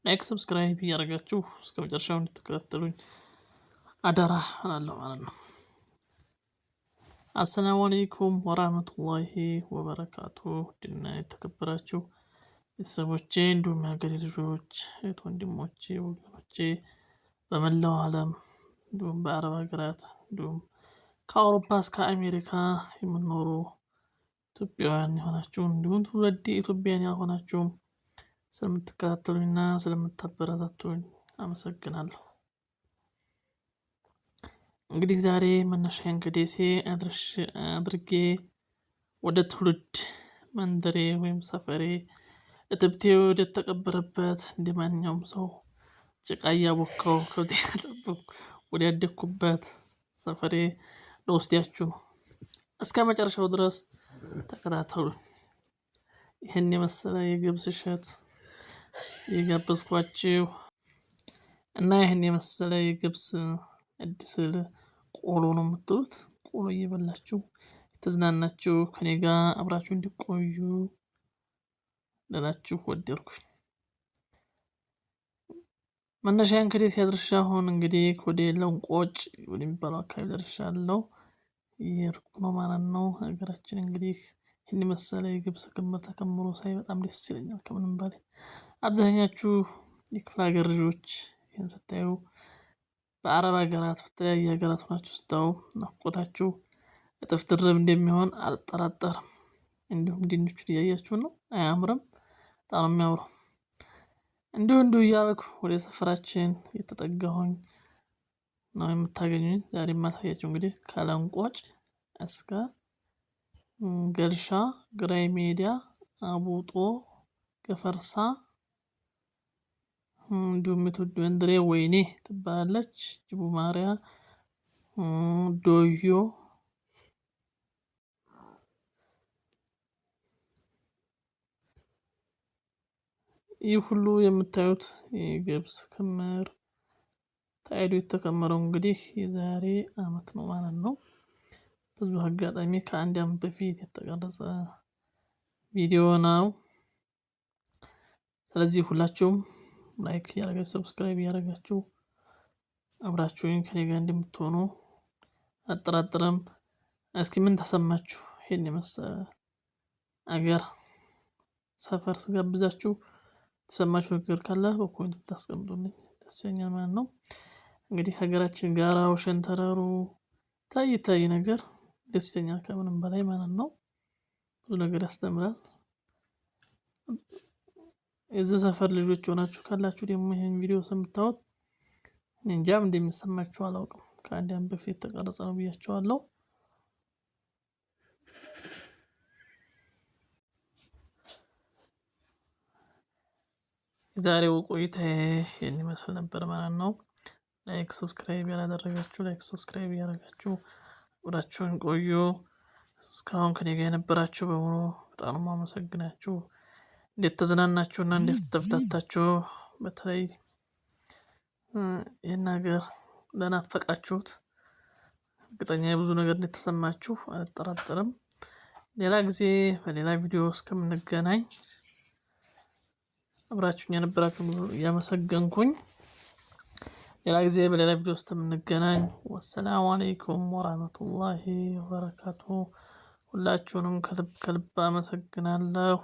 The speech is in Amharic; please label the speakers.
Speaker 1: ላይክ ሰብስክራይብ እያደረጋችሁ እስከ መጨረሻው እንድትከታተሉኝ አደራ እላለሁ ማለት ነው። አሰላሙ አለይኩም ወራህመቱላሂ ወበረካቱ። ድና የተከበራችሁ ቤተሰቦቼ እንዲሁም የሀገሬ ልጆች እህት ወንድሞቼ ወገኖቼ በመላው ዓለም እንዲሁም በአረብ ሀገራት እንዲሁም ከአውሮፓ እስከ አሜሪካ የምትኖሩ ኢትዮጵያውያን የሆናችሁ እንዲሁም ትውልደ ኢትዮጵያውያን ያልሆናችሁም ስለምትከታተሉኝና ስለምታበረታቱኝ አመሰግናለሁ። እንግዲህ ዛሬ መነሻዬን ከደሴ አድርጌ ወደ ትውልድ መንደሬ ወይም ሰፈሬ እትብቴ ወደ ተቀበረበት እንደማንኛውም ሰው ጭቃ እያቦካው ከብት እያጠበቅኩ ወደ ያደግኩበት ሰፈሬ ልወስዳችሁ ነው። እስከ መጨረሻው ድረስ ተከታተሉኝ። ይህን የመሰለ የገብስ እሸት የጋበዝኳችሁ እና ይህን የመሰለ የገብስ አዲስ ቆሎ ነው የምትሉት። ቆሎ እየበላችሁ የተዝናናችሁ ከኔ ጋር አብራችሁ እንዲቆዩ ልላችሁ ወደድኩኝ። መነሻዬን ከደሴ አድርሻ አሁን እንግዲህ ወደ ለንቆጭ ወደሚባለው አካባቢ ደርሻለሁ። እየሄድኩ ነው ማለት ነው። ሀገራችን እንግዲህ ይህን የመሰለ የገብስ ክምር ተከምሮ ሳይ በጣም ደስ ይለኛል ከምንም በላይ። አብዛኛችሁ የክፍለ ሀገር ልጆች ይህን ስታዩ በአረብ ሀገራት በተለያየ ሀገራት ሆናችሁ ስታዩ ናፍቆታችሁ እጥፍ ድርብ እንደሚሆን አልጠራጠርም። እንዲሁም ድንቹን እያያችሁ ነው፣ አያምርም? በጣም ነው የሚያምረው። እንዲሁ እያልኩ ወደ ሰፈራችን እየተጠጋሁኝ ነው የምታገኙኝ። ዛሬ የማሳያችሁ እንግዲህ ከለንቆጭ እስከ ገልሻ፣ ግራይ ሜዳ፣ አቡጦ፣ ገፈርሳ እንዲሁም የትውልድ መንደሬ ወይኔ ትባላለች። ጅቡ ማርያ፣ ዶዮ ይህ ሁሉ የምታዩት የገብስ ክምር ታይዶ የተከመረው እንግዲህ የዛሬ አመት ነው ማለት ነው። ብዙ አጋጣሚ ከአንድ አመት በፊት የተቀረጸ ቪዲዮ ነው። ስለዚህ ሁላችሁም ላይክ እያደረጋችሁ ሰብስክራይብ እያደረጋችሁ አብራችሁኝ ከኔ ጋር እንደምትሆኑ አጠራጥረም። እስኪ ምን ተሰማችሁ? ይሄን የመሰለ አገር ሰፈር ስጋብዛችሁ ተሰማችሁ ነገር ካለ በኮሜንት ታስቀምጡልኝ ደስ ይለኛል ማለት ነው። እንግዲህ ሀገራችን ጋራው ሸንተረሩ ታይ ነገር ደስ ይለኛል ከምንም በላይ ማለት ነው። ብዙ ነገር ያስተምራል። የዚህ ሰፈር ልጆች ሆናችሁ ካላችሁ ደግሞ ይሄን ቪዲዮ ሰምታውት እንጃም እንደሚሰማችሁ አላውቅም። ከአንድ አመት በፊት ተቀረጸ ነው ብያችኋለሁ። ዛሬው ቆይታ ይሄን ይመስል ነበር ማለት ነው። ላይክ ሰብስክራይብ ያላደረጋችሁ ላይክ ሰብስክራይብ ያደረጋችሁ አብራችሁን ቆዩ። እስካሁን ከኔ ጋር የነበራችሁ በሙሉ በጣም ነው የማመሰግናችሁ። እንዴት ተዝናናችሁና እንዴት ተፍታታችሁ። በተለይ ይሄን ነገር ለናፈቃችሁት እርግጠኛ ብዙ ነገር እንደተሰማችሁ አልጠራጠርም። ሌላ ጊዜ በሌላ ቪዲዮ እስከምንገናኝ አብራችሁኝ የነበራችሁ እያመሰገንኩኝ ሌላ ጊዜ በሌላ ቪዲዮ እስከምንገናኝ ወሰላሙ አለይኩም ወራህመቱላሂ ወበረካቱ። ሁላችሁንም ከልብ አመሰግናለሁ።